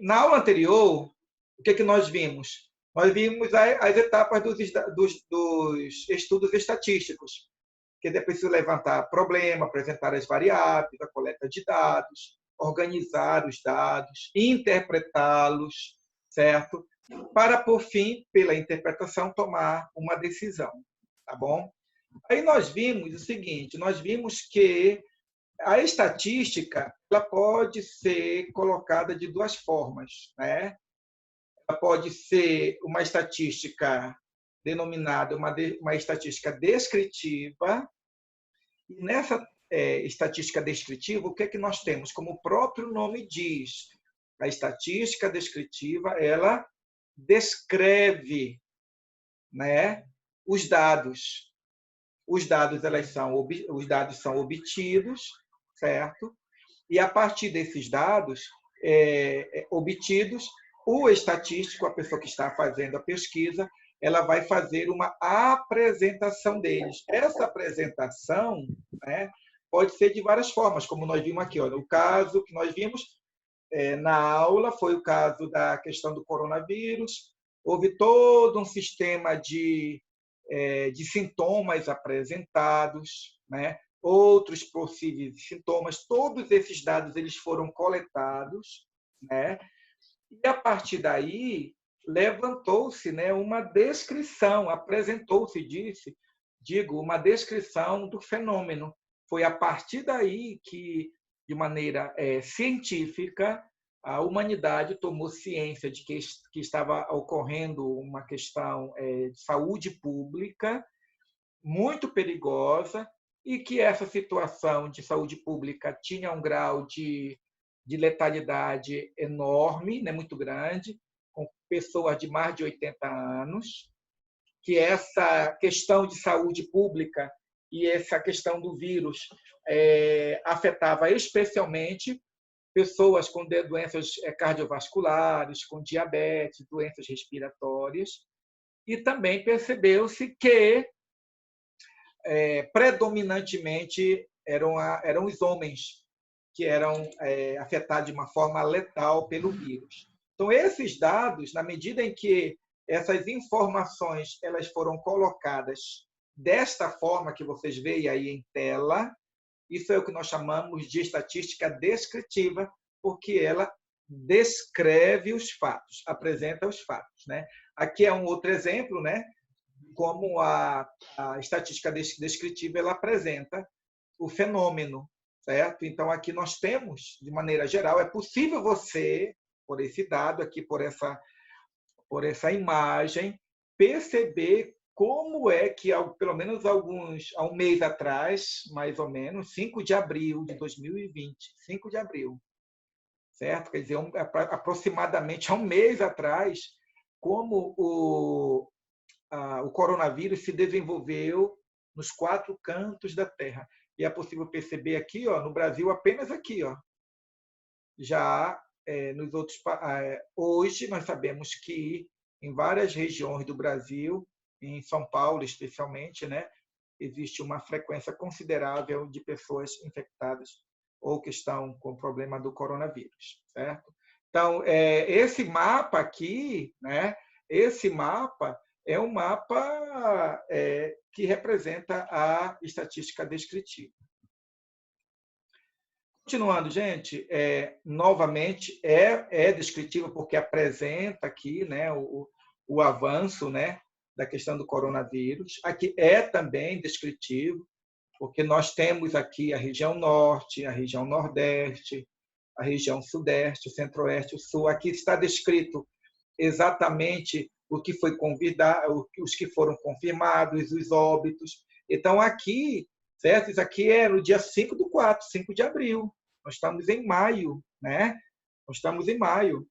Na aula anterior, o que nós vimos? Nós vimos as etapas dos estudos estatísticos, que é preciso levantar problema, apresentar as variáveis, a coleta de dados, organizar os dados, interpretá-los, certo? Para, por fim, pela interpretação, tomar uma decisão, tá bom? Aí nós vimos o seguinte, nós vimos que a estatística ela pode ser colocada de duas formas, né? Ela pode ser uma estatística denominada uma estatística descritiva. E nessa estatística descritiva, o que é que nós temos? Como o próprio nome diz, a estatística descritiva ela descreve, né, os dados. Os dados são obtidos, certo? E a partir desses dados obtidos, o estatístico, a pessoa que está fazendo a pesquisa, ela vai fazer uma apresentação deles. Essa apresentação, né, pode ser de várias formas, como nós vimos aqui. Ó, no caso que nós vimos na aula, foi o caso da questão do coronavírus. Houve todo um sistema de sintomas apresentados, né? Outros possíveis sintomas. Todos esses dados eles foram coletados, né? E, a partir daí, levantou-se, né, uma descrição, apresentou-se, uma descrição do fenômeno. Foi a partir daí que, de maneira científica, a humanidade tomou ciência de que estava ocorrendo uma questão de saúde pública muito perigosa e que essa situação de saúde pública tinha um grau de letalidade enorme, né, muito grande, com pessoas de mais de 80 anos, que essa questão de saúde pública e essa questão do vírus afetava especialmente pessoas com doenças cardiovasculares, com diabetes, doenças respiratórias, e também percebeu-se que predominantemente eram os homens que eram afetados de uma forma letal pelo vírus. Então, esses dados, na medida em que essas informações elas foram colocadas desta forma que vocês veem aí em tela, isso é o que nós chamamos de estatística descritiva, porque ela descreve os fatos, apresenta os fatos, né? Aqui é um outro exemplo, né? Como a estatística descritiva ela apresenta o fenômeno, certo? Então, aqui nós temos, de maneira geral, é possível você, por esse dado aqui, por essa imagem, perceber como é que, pelo menos há um mês atrás, mais ou menos, 5 de abril de 2020, 5 de abril, certo? Quer dizer, aproximadamente há um mês atrás, como o coronavírus se desenvolveu nos 4 cantos da Terra. E é possível perceber aqui, ó, no Brasil, apenas aqui. Ó. Já nos outros hoje, nós sabemos que em várias regiões do Brasil, em São Paulo especialmente, né, existe uma frequência considerável de pessoas infectadas ou que estão com o problema do coronavírus, certo? Então, esse mapa aqui, né, esse mapa é um mapa que representa a estatística descritiva. Continuando, gente, novamente, é descritiva porque apresenta aqui, né, o avanço, né, da questão do coronavírus. Aqui é também descritivo, porque nós temos aqui a região norte, a região nordeste, a região sudeste, o centro-oeste, o sul. Aqui está descrito exatamente o que foi convidado, os que foram confirmados, os óbitos. Então, aqui, certo? Isso aqui é no dia 5/4, 5 de abril. Nós estamos em maio, né? Nós estamos em maio.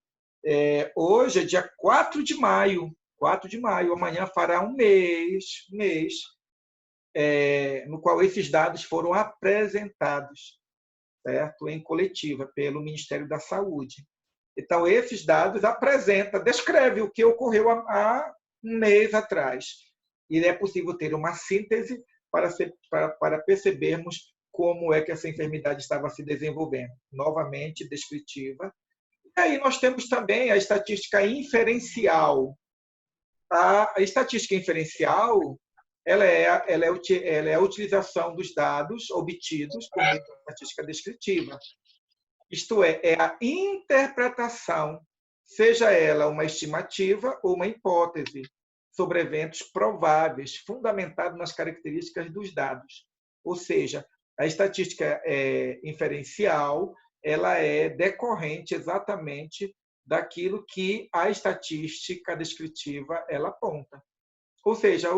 Hoje é dia 4 de maio. 4 de maio. Amanhã fará um mês no qual esses dados foram apresentados, certo? Em coletiva, pelo Ministério da Saúde. Então, esses dados descreve o que ocorreu há um mês atrás. E é possível ter uma síntese para percebermos como é que essa enfermidade estava se desenvolvendo. Novamente, descritiva. E aí nós temos também a estatística inferencial. A estatística inferencial ela é a utilização dos dados obtidos por meio da estatística descritiva. Isto é a interpretação, seja ela uma estimativa ou uma hipótese, sobre eventos prováveis, fundamentado nas características dos dados. Ou seja, a estatística inferencial ela é decorrente exatamente daquilo que a estatística descritiva ela aponta. Ou seja,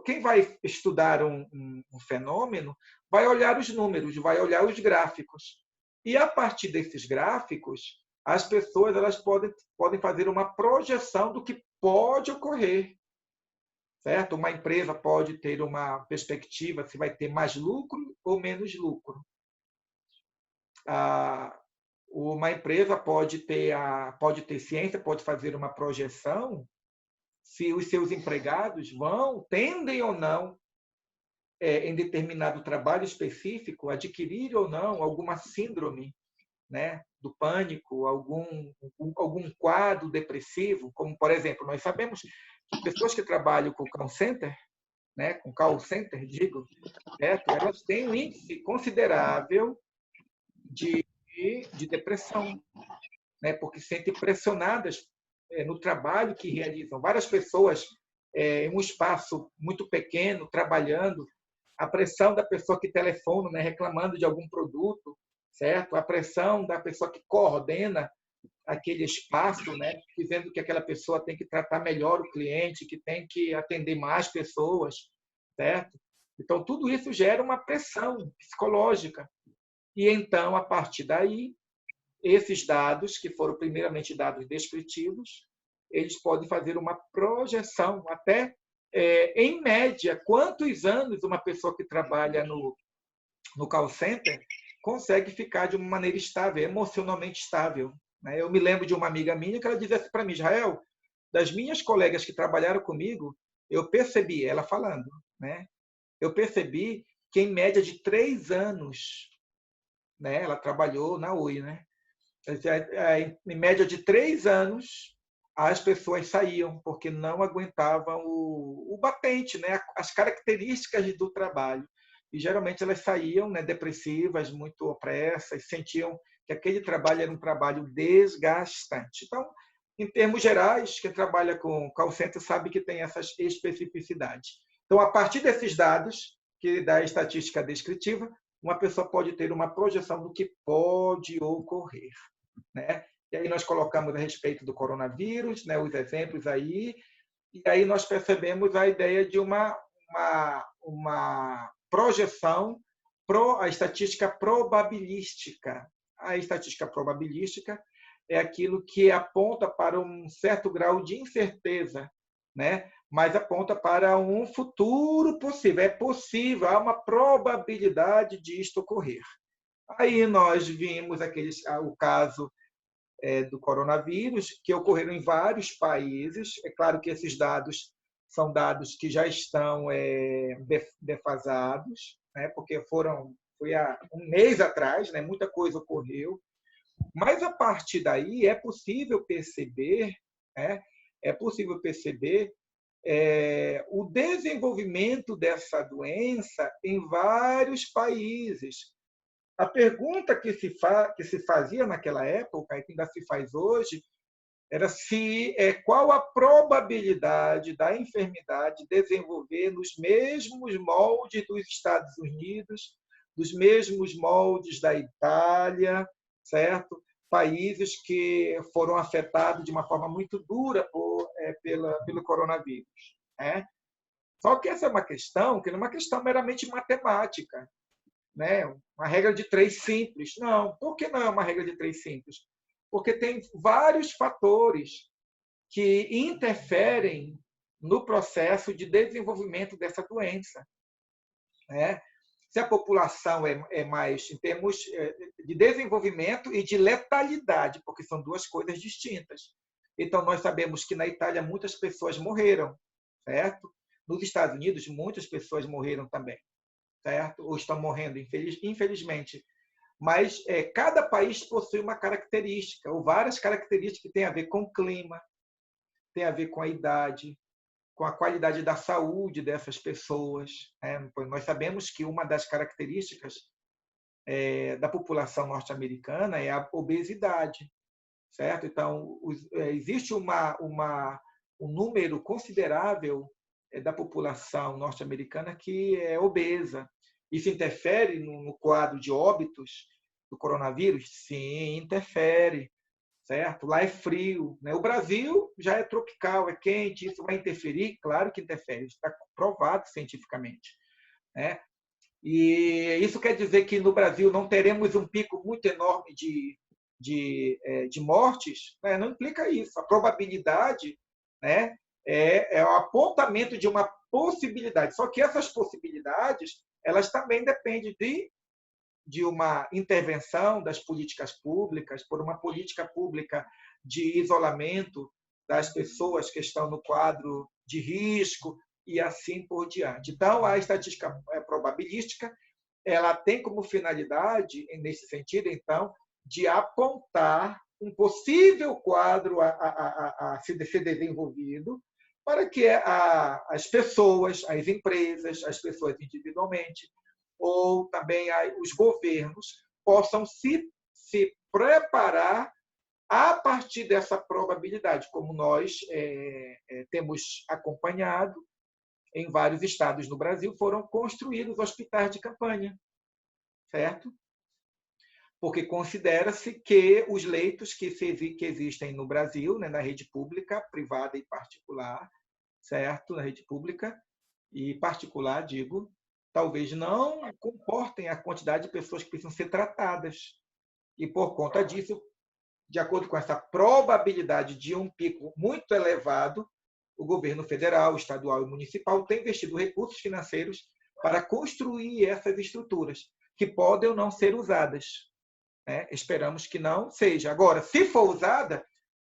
quem vai estudar um fenômeno vai olhar os números, vai olhar os gráficos. E, a partir desses gráficos, as pessoas elas podem fazer uma projeção do que pode ocorrer. Certo? Uma empresa pode ter uma perspectiva se vai ter mais lucro ou menos lucro. Uma empresa pode ter ciência, pode fazer uma projeção se os seus empregados tendem ou não, em determinado trabalho específico, adquirir ou não alguma síndrome, né, do pânico, algum quadro depressivo, como, por exemplo, nós sabemos que pessoas que trabalham com call center, né, com call center, digo, certo? Elas têm um índice considerável de depressão, né, porque se sentem pressionadas no trabalho que realizam. Várias pessoas em um espaço muito pequeno, trabalhando, a pressão da pessoa que telefona, né, reclamando de algum produto, certo? A pressão da pessoa que coordena aquele espaço, né, dizendo que aquela pessoa tem que tratar melhor o cliente, que tem que atender mais pessoas, certo? Então, tudo isso gera uma pressão psicológica. E, então, a partir daí, esses dados, que foram primeiramente dados descritivos, eles podem fazer uma projeção, até, em média, quantos anos uma pessoa que trabalha no call center consegue ficar de uma maneira estável, emocionalmente estável. Eu me lembro de uma amiga minha que ela dizia assim para mim: Israel, das minhas colegas que trabalharam comigo, eu percebi, ela falando, né? Eu percebi que em média de 3 anos, né? Ela trabalhou na Oi, né? Em média de 3 anos, as pessoas saíam porque não aguentavam o batente, né? As características do trabalho. E geralmente elas saíam, né, depressivas, muito opressas, sentiam que aquele trabalho era um trabalho desgastante. Então, em termos gerais, quem trabalha com call center sabe que tem essas especificidades. Então, a partir desses dados, que da estatística descritiva, uma pessoa pode ter uma projeção do que pode ocorrer, né? E aí nós colocamos a respeito do coronavírus, né, os exemplos aí, e aí nós percebemos a ideia de uma projeção, a estatística probabilística. A estatística probabilística é aquilo que aponta para um certo grau de incerteza, né? Mas aponta para um futuro possível. É possível, há uma probabilidade de isto ocorrer. Aí nós vimos o caso do coronavírus, que ocorreram em vários países. É claro que esses dados são dados que já estão defasados, né? Porque foi há um mês atrás, né? Muita coisa ocorreu. Mas, a partir daí, é possível perceber, né? O desenvolvimento dessa doença em vários países. A pergunta que se fazia naquela época, e que ainda se faz hoje, era qual a probabilidade da enfermidade desenvolver nos mesmos moldes dos Estados Unidos, dos mesmos moldes da Itália, certo? Países que foram afetados de uma forma muito dura pelo coronavírus, né? Só que essa é uma questão que não é uma questão meramente matemática, né? Uma regra de 3 simples. Não. Por que não é uma regra de 3 simples? Porque tem vários fatores que interferem no processo de desenvolvimento dessa doença, né? Se a população é mais em termos de desenvolvimento e de letalidade, porque são duas coisas distintas. Então, nós sabemos que na Itália muitas pessoas morreram, certo? Nos Estados Unidos, muitas pessoas morreram também, certo? Ou estão morrendo, infelizmente. Mas cada país possui uma característica, ou várias características que têm a ver com o clima, tem a ver com a idade, com a qualidade da saúde dessas pessoas. Né? Nós sabemos que uma das características da população norte-americana é a obesidade, certo? Então, existe um número considerável da população norte-americana que é obesa. Isso interfere no quadro de óbitos do coronavírus? Sim, interfere, certo? Lá é frio, né? O Brasil já é tropical, é quente, isso vai interferir? Claro que interfere, isso está provado cientificamente, né? E isso quer dizer que no Brasil não teremos um pico muito enorme de mortes? Né? Não implica isso. A probabilidade, né, é o apontamento de uma possibilidade. Só que essas possibilidades elas também dependem de uma intervenção das políticas públicas, por uma política pública de isolamento das pessoas que estão no quadro de risco e assim por diante. Então, a estatística probabilística ela tem como finalidade, nesse sentido, então, de apontar um possível quadro a ser desenvolvido para que as pessoas, as empresas, as pessoas individualmente, ou também os governos, possam se preparar a partir dessa probabilidade, como nós temos acompanhado em vários estados no Brasil, foram construídos hospitais de campanha, certo? Porque considera-se que os leitos que existem no Brasil, né, na rede pública, privada e particular, certo? Na rede pública e particular, digo, talvez não comportem a quantidade de pessoas que precisam ser tratadas. E, por conta disso, de acordo com essa probabilidade de um pico muito elevado, o governo federal, estadual e municipal tem investido recursos financeiros para construir essas estruturas, que podem ou não ser usadas. Né? Esperamos que não seja. Agora, se for usada,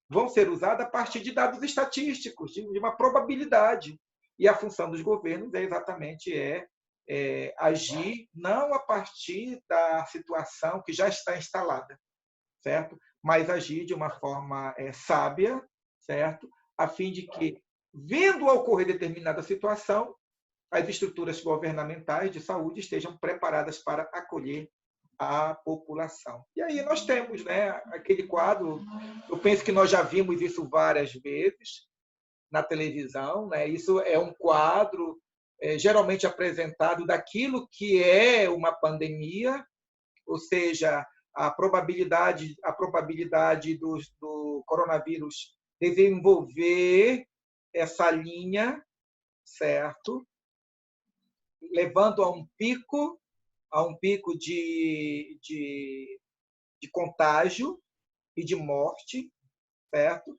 vão ser usadas a partir de dados estatísticos, de uma probabilidade. E a função dos governos é exatamente agir não a partir da situação que já está instalada, certo? Mas agir de uma forma sábia, certo? A fim de que, vindo a ocorrer determinada situação, as estruturas governamentais de saúde estejam preparadas para acolher a população. E aí nós temos, né, aquele quadro, eu penso que nós já vimos isso várias vezes na televisão, né? Isso é um quadro geralmente apresentado daquilo que é uma pandemia, ou seja, a probabilidade do coronavírus desenvolver essa linha, certo? Levando a um pico de contágio e de morte, certo?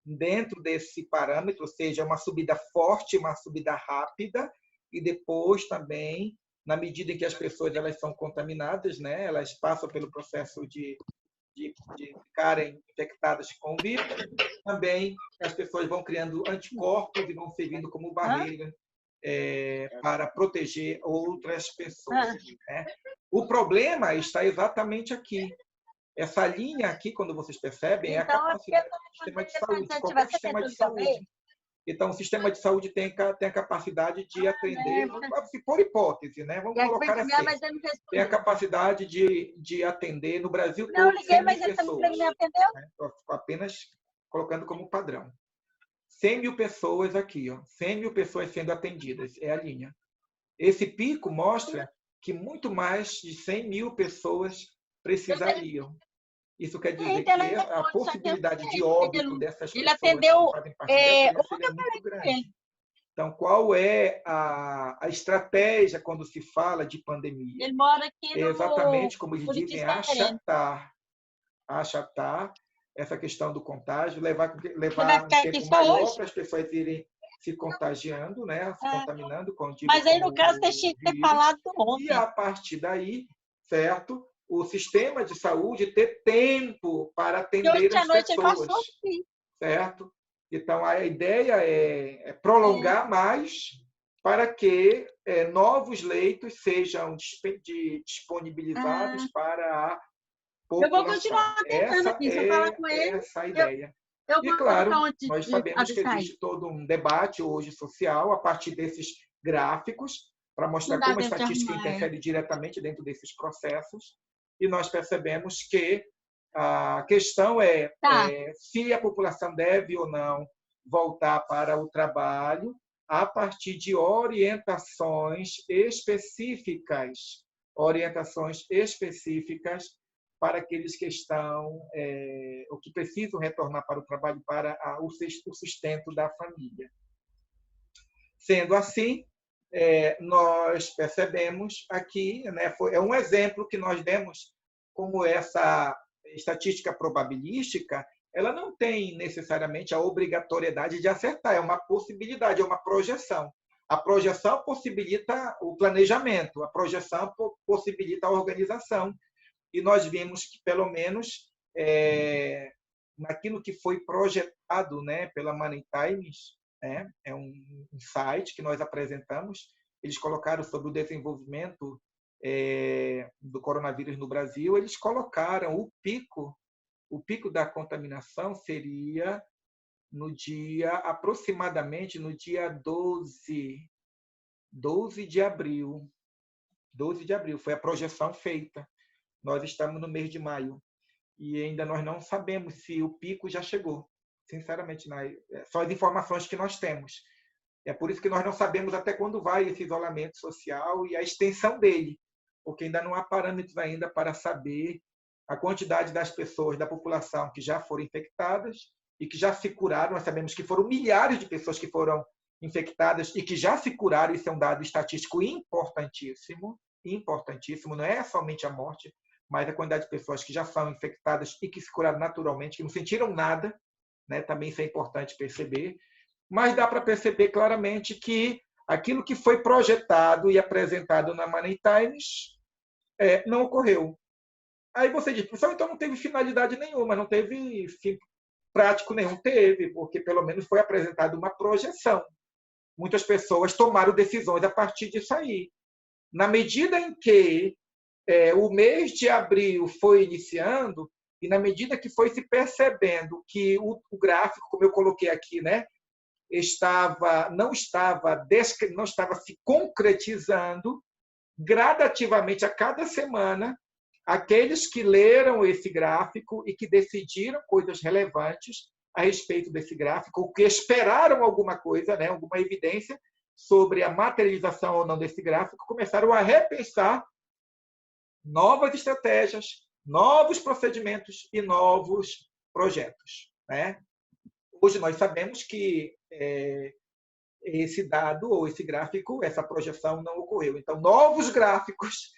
Dentro desse parâmetro, ou seja, uma subida forte, uma subida rápida, e depois também, na medida em que as pessoas elas são contaminadas, né, elas passam pelo processo de ficarem infectadas com o vírus, também as pessoas vão criando anticorpos e vão servindo como barreira para proteger outras pessoas. Né? O problema está exatamente aqui. Essa linha aqui, quando vocês percebem, é a capacidade do sistema de saúde, qualquer sistema de saúde. Então, o sistema de saúde tem a capacidade de atender, se for hipótese, né? Vamos colocar assim, tem a capacidade de atender no Brasil todo 100 mil pessoas. Estou apenas colocando como padrão. 100 mil pessoas aqui, ó, 100 mil pessoas sendo atendidas, é a linha. Esse pico mostra que muito mais de 100 mil pessoas precisariam. Isso quer dizer que a possibilidade de óbito dessas pessoas que fazem parte dessa seria muito grande. Então, qual é a estratégia quando se fala de pandemia? Ele mora aqui no... É exatamente, como eles dizem, achatar essa questão do contágio, levar um tempo maior para as pessoas irem se contagiando, né? Se contaminando com o vírus. Mas aí, no caso, você tinha que ter falado ontem. E, a partir daí, certo? O sistema de saúde ter tempo para atender as pessoas, certo? Então, a ideia é prolongar mais para que novos leitos sejam disponibilizados Ah, para a eu vou população. continuar tentando Essa aqui. Se eu falar é com ele, essa a eu, ideia. eu E, mando para claro, onde nós de sabemos que Abiscai. existe todo um debate hoje social a partir desses gráficos, para Não mostrar dá como a tempo de estatística arrumar, é. interfere diretamente dentro desses processos, e nós percebemos que a questão Tá. se a população deve ou não voltar para o trabalho a partir de orientações específicas para aqueles que estão ou que precisam retornar para o trabalho para o sustento da família. Sendo assim, nós percebemos aqui, né, é um exemplo que nós demos como essa estatística probabilística, ela não tem necessariamente a obrigatoriedade de acertar, é uma possibilidade, é uma projeção. A projeção possibilita o planejamento, a projeção possibilita a organização. E nós vimos que, pelo menos, naquilo que foi projetado, né, pela Money Times, né, é um site que nós apresentamos, eles colocaram sobre o desenvolvimento do coronavírus no Brasil, eles colocaram o pico da contaminação seria aproximadamente no dia 12 de abril. 12 de abril foi a projeção feita. Nós estamos no mês de maio e ainda nós não sabemos se o pico já chegou. Sinceramente, são as informações que nós temos. É por isso que nós não sabemos até quando vai esse isolamento social e a extensão dele, porque ainda não há parâmetros ainda para saber a quantidade das pessoas da população que já foram infectadas e que já se curaram. Nós sabemos que foram milhares de pessoas que foram infectadas e que já se curaram. Isso é um dado estatístico importantíssimo, importantíssimo. Não é somente a morte, mas a quantidade de pessoas que já são infectadas e que se curaram naturalmente, que não sentiram nada, né? Também isso é importante perceber. Mas dá para perceber claramente que aquilo que foi projetado e apresentado na Money Times não ocorreu. Aí você diz, professor, então não teve finalidade nenhuma, não teve fim prático nenhum. Teve, porque pelo menos foi apresentada uma projeção. Muitas pessoas tomaram decisões a partir disso aí. Na medida em que o mês de abril foi iniciando, e na medida que foi se percebendo que o gráfico, como eu coloquei aqui, né, não estava se concretizando, gradativamente, a cada semana, aqueles que leram esse gráfico e que decidiram coisas relevantes a respeito desse gráfico, ou que esperaram alguma coisa, né, alguma evidência sobre a materialização ou não desse gráfico, começaram a repensar novas estratégias, novos procedimentos e novos projetos, né? Hoje nós sabemos que esse dado ou esse gráfico, essa projeção não ocorreu. Então, novos gráficos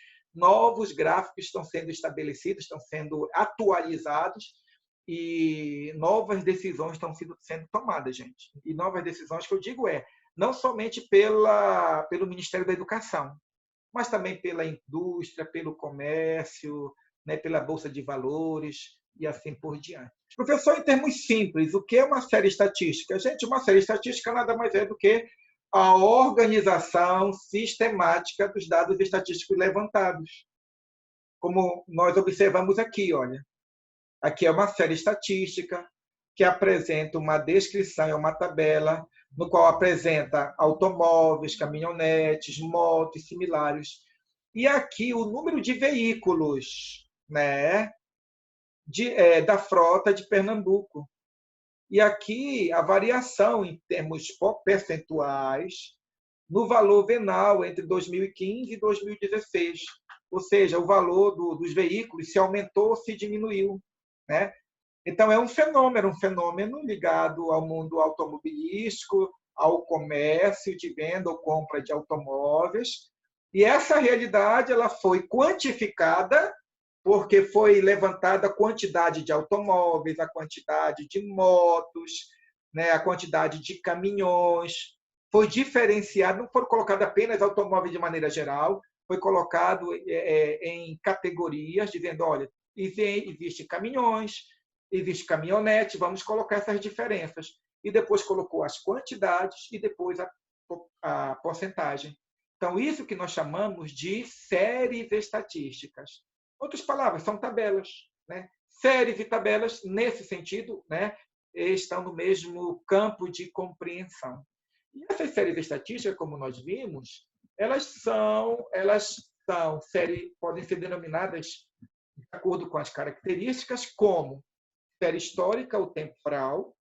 estão sendo estabelecidos, estão sendo atualizados e novas decisões estão sendo tomadas, gente. E novas decisões que eu digo não somente pelo Ministério da Educação, mas também pela indústria, pelo comércio, né, pela Bolsa de Valores e assim por diante. Professor, em termos simples, o que é uma série estatística? Gente, uma série estatística nada mais é do que a organização sistemática dos dados estatísticos levantados. Como nós observamos aqui, olha. Aqui é uma série estatística que apresenta uma descrição, é uma tabela, no qual apresenta automóveis, caminhonetes, motos similares. E aqui o número de veículos, né, da frota de Pernambuco. E aqui a variação em termos percentuais no valor venal entre 2015 e 2016. Ou seja, o valor dos veículos se aumentou ou se diminuiu, né? Então, é um fenômeno ligado ao mundo automobilístico, ao comércio de venda ou compra de automóveis. E essa realidade ela foi quantificada porque foi levantada a quantidade de automóveis, a quantidade de motos, né, a quantidade de caminhões. Foi diferenciado, não foram colocados apenas automóveis de maneira geral, foi colocado em categorias, dizendo, olha, existem caminhões, existe caminhonete, vamos colocar essas diferenças. E depois colocou as quantidades e depois a porcentagem. Então, isso que nós chamamos de séries estatísticas. Outras palavras, são tabelas. Né? Séries e tabelas, nesse sentido, né, estão no mesmo campo de compreensão. E essas séries estatísticas, como nós vimos, podem ser denominadas de acordo com as características, como série histórica ou temporal,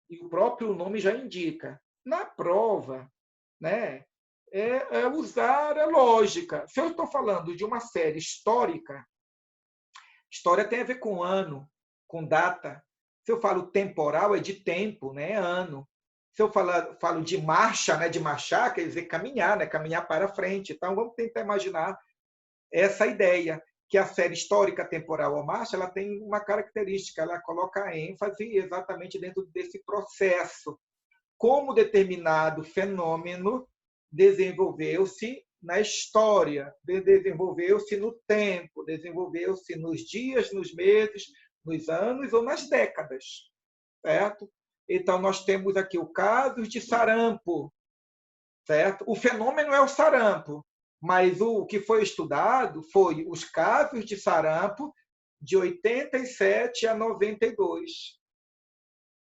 e o próprio nome já indica. Na prova, né, é usar a lógica. Se eu estou falando de uma série histórica, história tem a ver com ano, com data. Se eu falo temporal, é de tempo, né, ano. Se eu falo de marcha, né, de marchar, quer dizer caminhar, né, caminhar para frente. Então, vamos tentar imaginar essa ideia, que a série histórica, temporal ou marcha, ela tem uma característica, ela coloca a ênfase exatamente dentro desse processo. Como determinado fenômeno desenvolveu-se na história, desenvolveu-se no tempo, desenvolveu-se nos dias, nos meses, nos anos ou nas décadas. Certo? Então, nós temos aqui o caso de sarampo. Certo? O fenômeno é o sarampo, mas o que foi estudado foi os casos de sarampo de 87 a 92.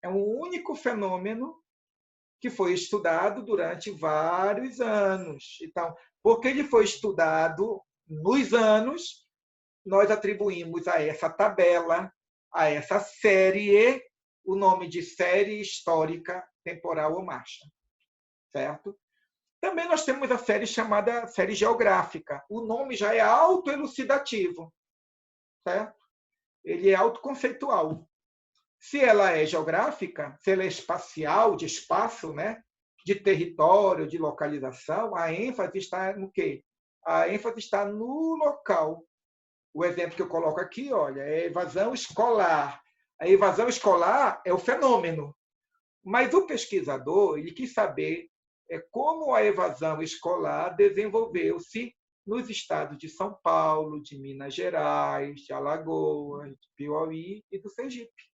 É um único fenômeno que foi estudado durante vários anos. Então, porque ele foi estudado nos anos, nós atribuímos a essa tabela, a essa série, o nome de série histórica, temporal ou marcha. Certo? Também nós temos a série chamada série geográfica. O nome já é autoelucidativo. Certo? Ele é autoconceitual. Se ela é geográfica, se ela é espacial, de espaço, né? De território, de localização, a ênfase está no quê? A ênfase está no local. O exemplo que eu coloco aqui, olha, é evasão escolar. A evasão escolar é o fenômeno. Mas o pesquisador ele quis saber como a evasão escolar desenvolveu-se nos estados de São Paulo, de Minas Gerais, de Alagoas, de Piauí e do Sergipe.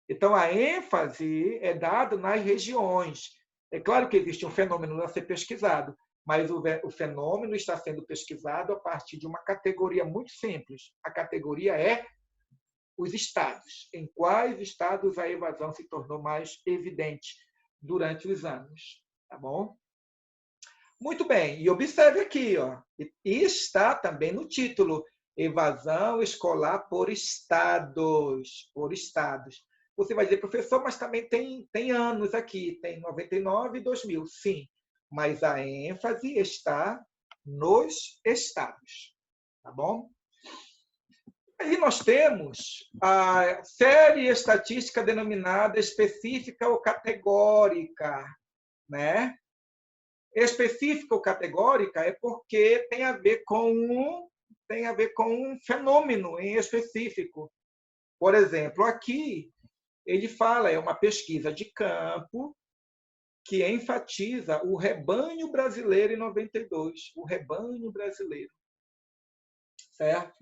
Então, a ênfase é dada nas regiões. É claro que existe um fenômeno a ser pesquisado, mas o fenômeno está sendo pesquisado a partir de uma categoria muito simples. A categoria é os estados. Em quais estados a evasão se tornou mais evidente durante os anos. Tá bom? Muito bem. E observe aqui, ó, e está também no título, evasão escolar por estados. Por estados. Você vai dizer, professor, mas também tem anos aqui, tem 99 e 2000. Sim, mas a ênfase está nos estados. Tá bom? Aí nós temos a série estatística denominada específica ou categórica. Né? Específica ou categórica é porque tem a ver com um fenômeno em específico. Por exemplo, aqui ele fala, é uma pesquisa de campo que enfatiza o rebanho brasileiro em 92, o rebanho brasileiro. Certo?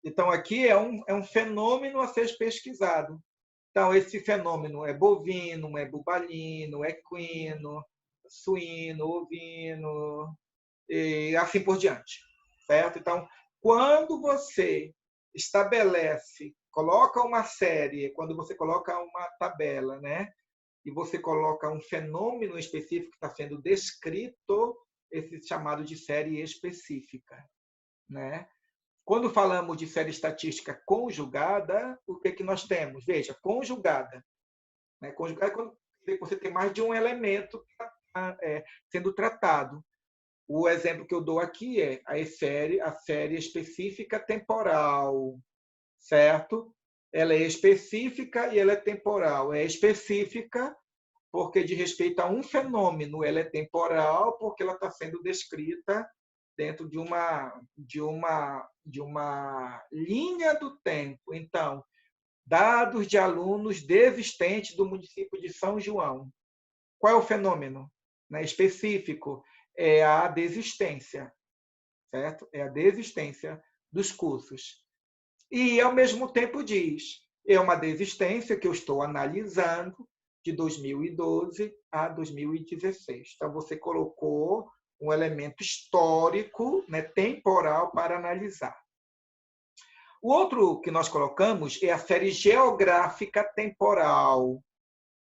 Então, aqui é um fenômeno a ser pesquisado. Então, esse fenômeno é bovino, é bubalino, equino, suíno, ovino, e assim por diante. Certo? Então, quando você estabelece, coloca uma série, quando você coloca uma tabela, né? E você coloca um fenômeno específico que está sendo descrito, esse chamado de série específica. Né? Quando falamos de série estatística conjugada, o que nós temos? Veja, conjugada. Né? Conjugada é quando você tem mais de um elemento sendo tratado. O exemplo que eu dou aqui é a série específica temporal. Certo? Ela é específica e ela é temporal. É específica porque diz respeito a um fenômeno. Ela é temporal porque ela está sendo descrita dentro de uma linha do tempo. Então, dados de alunos desistentes do município de São João. Qual é o fenômeno? Específico é a desistência, certo? É a desistência dos cursos. E, ao mesmo tempo, diz, é uma desistência que eu estou analisando de 2012 a 2016. Então, você colocou um elemento histórico, né, temporal, para analisar. O outro que nós colocamos é a série geográfica temporal.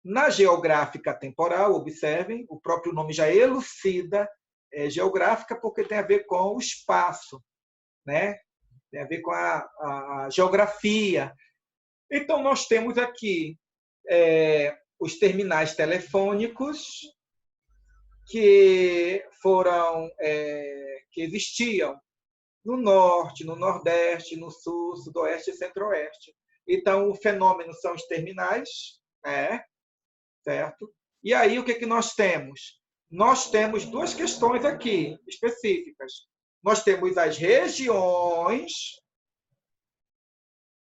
Na geográfica temporal, observem, o próprio nome já elucida, geográfica porque tem a ver com o espaço, né? Tem a ver com a geografia. Então, nós temos aqui os terminais telefônicos que existiam no norte, no nordeste, no sul, sudoeste e centro-oeste. Então, o fenômeno são os terminais, certo? E aí, o que nós temos? Nós temos duas questões aqui, específicas. Nós temos as regiões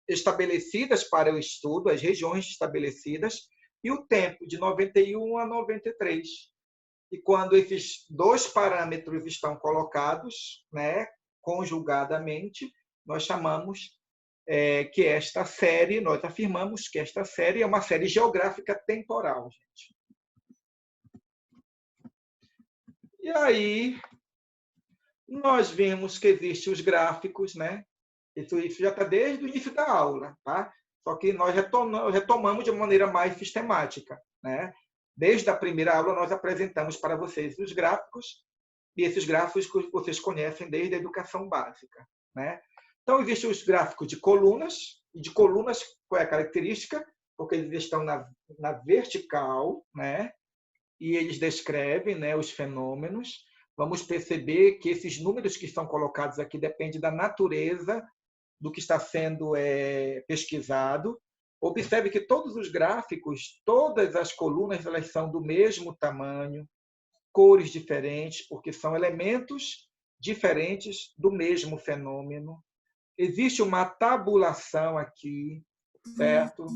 estabelecidas para o estudo, as regiões estabelecidas, e o tempo, de 91 a 93. E quando esses dois parâmetros estão colocados, né, conjugadamente, nós chamamos que esta série, nós afirmamos que esta série é uma série geográfica temporal, gente. E aí, nós vimos que existem os gráficos, né? Isso já está desde o início da aula, tá? Só que nós retomamos de maneira mais sistemática, né? Desde a primeira aula, nós apresentamos para vocês os gráficos, e esses gráficos que vocês conhecem desde a educação básica, né? Então, existem os gráficos de colunas, e de colunas, qual é a característica? Porque eles estão na vertical, né? E eles descrevem, né, os fenômenos. Vamos perceber que esses números que estão colocados aqui dependem da natureza do que está sendo pesquisado. Observe que todos os gráficos, todas as colunas, elas são do mesmo tamanho, cores diferentes, porque são elementos diferentes do mesmo fenômeno. Existe uma tabulação aqui, certo?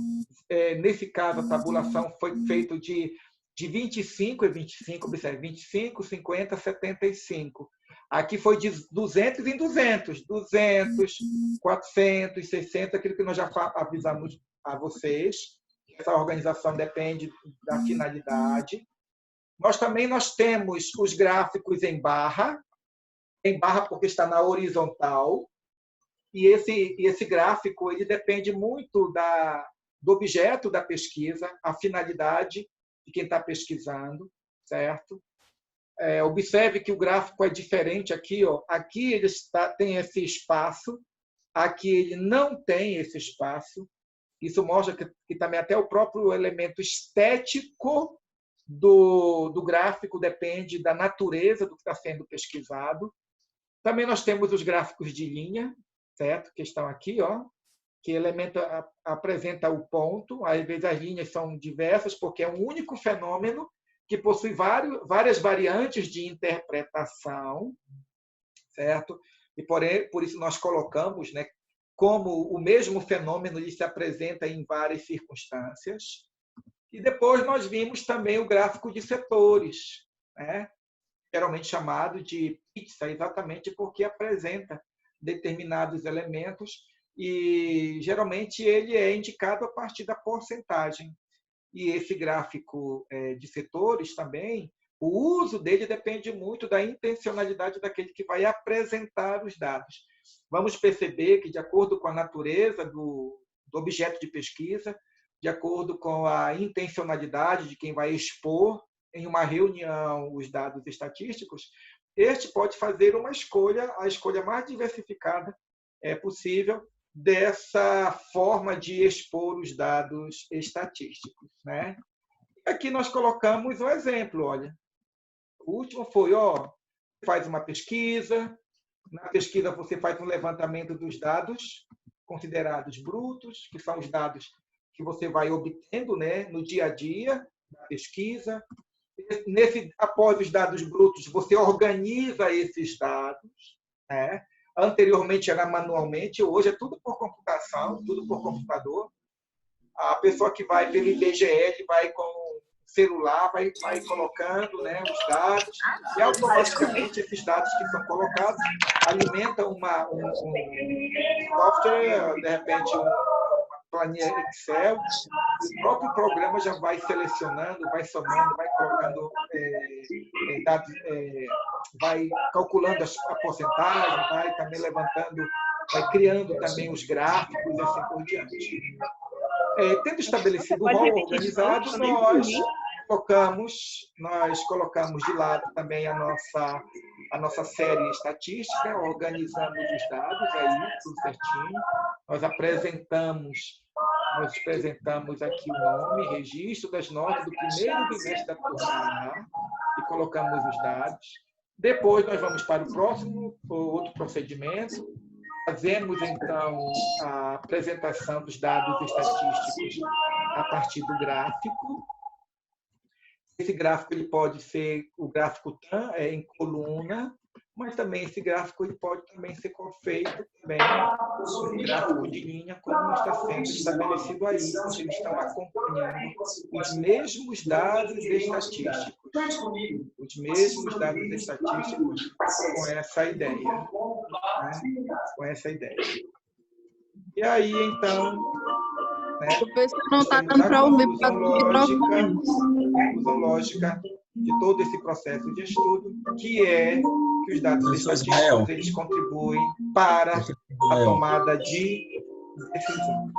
Nesse caso, a tabulação foi feita de 25 e 25, observe, 25, 50, 75. Aqui foi de 200 em 200, 200, 400, 600, aquilo que nós já avisamos a vocês. Essa organização depende da finalidade. Nós temos os gráficos em barra porque está na horizontal, e esse gráfico ele depende muito do objeto da pesquisa, a finalidade de quem está pesquisando, certo? Observe que o gráfico é diferente aqui, ó. Aqui ele tem esse espaço, aqui ele não tem esse espaço. Isso mostra que também até o próprio elemento estético do gráfico depende da natureza do que está sendo pesquisado. Também nós temos os gráficos de linha, certo? Que estão aqui, ó, que elemento apresenta o ponto. Às vezes as linhas são diversas porque é um único fenômeno que possui várias variantes de interpretação, certo? E por isso nós colocamos, né, como o mesmo fenômeno ele se apresenta em várias circunstâncias. E depois nós vimos também o gráfico de setores, né? Geralmente chamado de pizza, exatamente porque apresenta determinados elementos e geralmente ele é indicado a partir da porcentagem. E esse gráfico de setores também, o uso dele depende muito da intencionalidade daquele que vai apresentar os dados. Vamos perceber que, de acordo com a natureza do objeto de pesquisa, de acordo com a intencionalidade de quem vai expor em uma reunião os dados estatísticos, este pode fazer uma escolha, a escolha mais diversificada possível dessa forma de expor os dados estatísticos, né? Aqui nós colocamos um exemplo, olha. O último foi, faz uma pesquisa, na pesquisa você faz um levantamento dos dados considerados brutos, que são os dados que você vai obtendo, né, no dia a dia da pesquisa. Após os dados brutos, você organiza esses dados, né? Anteriormente era manualmente, hoje é tudo por computação, tudo por computador. A pessoa que vai pelo IBGE vai com o celular, vai colocando, né, os dados, e automaticamente esses dados que são colocados alimentam um software, de repente uma planilha Excel, o próprio programa já vai selecionando, vai somando, vai colocando dados, vai calculando a porcentagem, vai também levantando, vai criando também os gráficos e assim por diante. Tendo estabelecido o rol organizado, nós colocamos de lado também a nossa série estatística, organizamos os dados aí, tudo certinho. Nós apresentamos aqui o nome, registro das notas do primeiro bimestre da turma A e colocamos os dados. Depois nós vamos para o próximo, outro procedimento. Fazemos, então, a apresentação dos dados estatísticos a partir do gráfico. Esse gráfico ele pode ser o gráfico TAM, em coluna, mas também esse gráfico ele pode também ser feito também um gráfico de linha, como está sendo estabelecido aí. Eles estão acompanhando os mesmos dados estatísticos. Os mesmos dados estatísticos com essa ideia. Né? Com essa ideia. E aí, então... Né? O professor não está dando para ouvir conclusão lógica de todo esse processo de estudo, que é que os dados estatísticos eles contribuem para a tomada de decisão.